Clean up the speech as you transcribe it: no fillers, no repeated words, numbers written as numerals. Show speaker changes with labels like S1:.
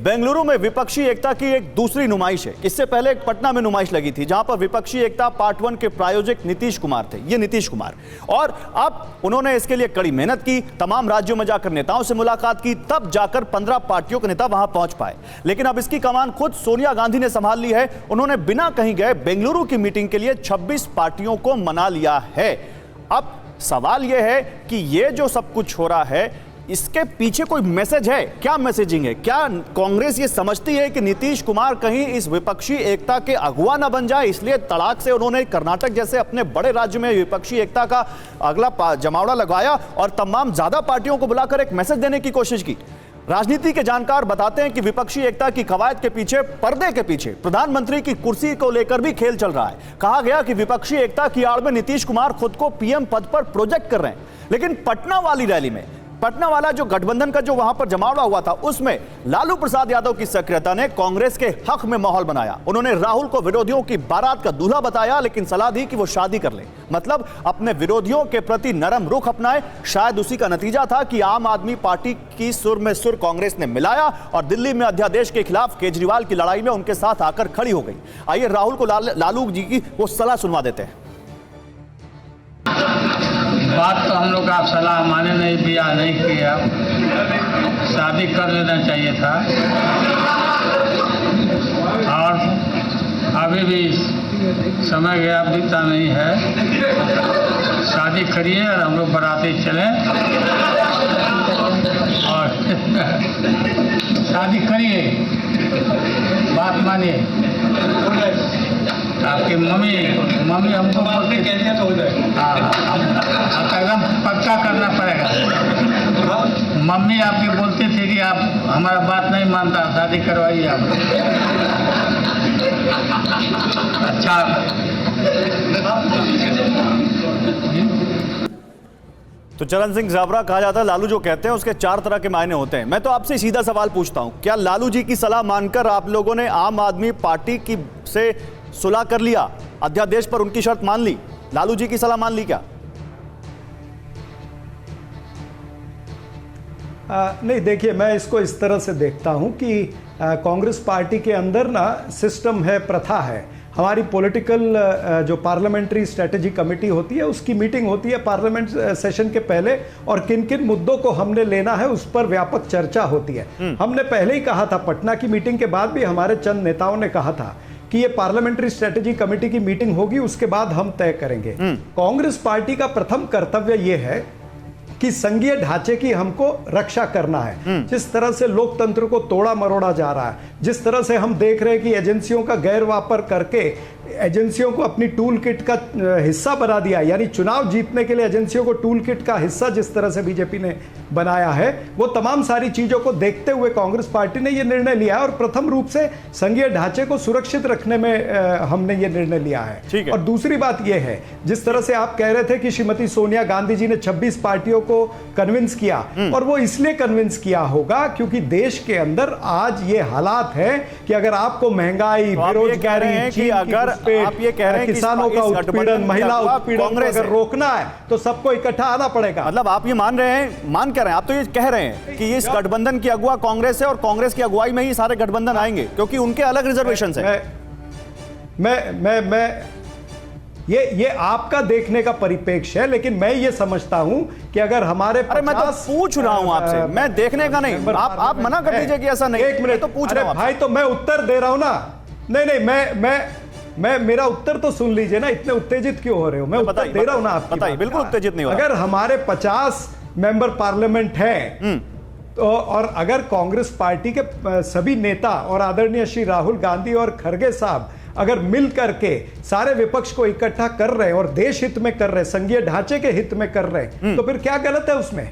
S1: बेंगलुरु में विपक्षी एकता की एक दूसरी नुमाइश है। इससे पहले एक पटना में नुमाइश लगी थी जहां पर विपक्षी एकता पार्ट 1 के प्रायोजक नीतीश कुमार थे। ये नीतीश कुमार, और अब उन्होंने इसके लिए कड़ी मेहनत की, तमाम राज्यों में जाकर नेताओं से मुलाकात की, तब जाकर 15 पार्टियों के नेता वहां पहुंच पाए। लेकिन अब इसकी कमान खुद सोनिया गांधी ने संभाल ली है। उन्होंने बिना कहीं गए बेंगलुरु की मीटिंग के लिए 26 पार्टियों को मना लिया है। अब सवाल यह है कि यह जो सब कुछ हो रहा है इसके पीछे कोई मैसेज है? क्या मैसेजिंग है? क्या कांग्रेस ये समझती है कि नीतीश कुमार कहीं इस विपक्षी एकता के अगुवा ना बन जाए, इसलिए तड़ाक से उन्होंने कर्नाटक जैसे अपने बड़े राज्य में विपक्षी एकता का अगला जमावड़ा लगाया और तमाम ज्यादा पार्टियों को बुलाकर एक मैसेज देने की कोशिश की? राजनीति के जानकार बताते हैं कि विपक्षी एकता की कवायद के पीछे, पर्दे के पीछे प्रधानमंत्री की कुर्सी को लेकर भी खेल चल रहा है। कहा गया कि विपक्षी एकता की आड़ में नीतीश कुमार खुद को पीएम पद पर प्रोजेक्ट कर रहे हैं। लेकिन पटना वाली रैली में, पटना वाला जो गठबंधन का जो वहां पर जमावड़ा हुआ था, उसमें लालू प्रसाद यादव की सक्रियता ने कांग्रेस के हक में माहौल बनाया। उन्होंने राहुल को विरोधियों की बारात का दूल्हा बताया, लेकिन सलाह दी कि वो शादी कर ले, मतलब अपने विरोधियों के प्रति नरम रुख अपनाए। शायद उसी का नतीजा था कि आम आदमी पार्टी की सुर में सुर कांग्रेस ने मिलाया और दिल्ली में अध्यादेश के खिलाफ केजरीवाल की लड़ाई में उनके साथ आकर खड़ी हो गई। आइए राहुल को लालू जी की वो सलाह सुनवा देते हैं।
S2: बात तो हम लोग आप सलाह माने नहीं, बियाह नहीं किया, शादी कर लेना चाहिए था। और अभी भी समय गया, बीता नहीं है। शादी करिए और हम लोग बराती चलें और शादी करिए, बात मानिए। आपकी मम्मी हमको बोलते कैसे तो हो जाए, एकदम पक्का करना पड़ेगा। मम्मी आपकी बोलती थी कि आप हमारा बात नहीं मानता, शादी करवाइए आप। अच्छा,
S1: तो चरण सिंह जाबरा कहा जाता है, लालू जो कहते हैं उसके 4 तरह के मायने होते हैं। मैं तो आपसे सीधा सवाल पूछता हूं, क्या लालू जी की सलाह मानकर आप लोगों ने आम आदमी पार्टी की से सुलह कर लिया, अध्यादेश पर उनकी शर्त मान ली, लालू जी की सलाह मान ली क्या?
S3: नहीं, देखिए, मैं इसको इस तरह से देखता हूं कि कांग्रेस पार्टी के अंदर ना सिस्टम है, प्रथा है। हमारी पॉलिटिकल जो पार्लियामेंट्री स्ट्रेटेजी कमेटी होती है, उसकी मीटिंग होती है पार्लियामेंट सेशन के पहले, और किन किन मुद्दों को हमने लेना है उस पर व्यापक चर्चा होती है। हमने पहले ही कहा था, पटना की मीटिंग के बाद भी हमारे चंद नेताओं ने कहा था कि ये पार्लियामेंट्री स्ट्रेटेजी कमेटी की मीटिंग होगी, उसके बाद हम तय करेंगे। कांग्रेस पार्टी का प्रथम कर्तव्य यह है कि संघीय ढांचे की हमको रक्षा करना है। जिस तरह से लोकतंत्र को तोड़ा मरोड़ा जा रहा है, जिस तरह से हम देख रहे हैं कि एजेंसियों का गैर वापर करके एजेंसियों को अपनी टूल किट का हिस्सा बना दिया, यानी चुनाव जीतने के लिए एजेंसियों को टूल किट का हिस्सा जिस तरह से बीजेपी ने बनाया है, वो तमाम सारी चीजों को देखते हुए कांग्रेस पार्टी ने यह निर्णय लिया है। और प्रथम रूप से संघीय ढांचे को सुरक्षित रखने में हमने ये निर्णय लिया है। और दूसरी बात यह है, जिस तरह से आप कह रहे थे कि श्रीमती सोनिया गांधी जी ने 26 पार्टियों को कन्विंस किया, और वो इसलिए कन्विंस किया होगा क्योंकि देश के अंदर आज ये हालात है कि अगर आपको महंगाई, बेरोजगारी,
S1: अगर आप ये कह रहे हैं
S3: किसानों का उत्पीड़न, महिला उत्पीड़न अगर रोकना है तो सबको इकट्ठा आना पड़ेगा।
S1: मतलब आप ये मान रहे हैं, मान कर रहे हैं, आप तो ये कह रहे हैं कि इस गठबंधन की अगुवा कांग्रेस है और कांग्रेस की अगुवाई में ही सारे गठबंधन आएंगे क्योंकि उनके अलग रिजर्वेशन है।
S3: ये आपका देखने का परिप्रेक्ष्य है, लेकिन मैं ये समझता हूं कि अगर हमारे
S1: मैं तो पूछ रहा हूं आपसे, मैं देखने का नहीं, आप मना कर दीजिए कि ऐसा नहीं।
S3: एक मिनट तो पूछ रहा हूं भाई, तो मैं उत्तर दे रहा हूं ना। नहीं, मैं मेरा उत्तर तो सुन लीजिए ना, इतने उत्तेजित क्यों हो रहे हो? मैं उत्तर दे रहा हूं ना आपकी बात।
S1: बिल्कुल उत्तेजित नहीं हो रहा।
S3: अगर हमारे 50 मेंबर पार्लियामेंट हैं तो, और अगर कांग्रेस पार्टी के सभी नेता और आदरणीय श्री राहुल गांधी और खड़गे साहब अगर मिल करके सारे विपक्ष को इकट्ठा कर रहे हैं और देश हित में कर रहे हैं, संघीय ढांचे के हित में कर रहे हैं, तो फिर क्या गलत है उसमें?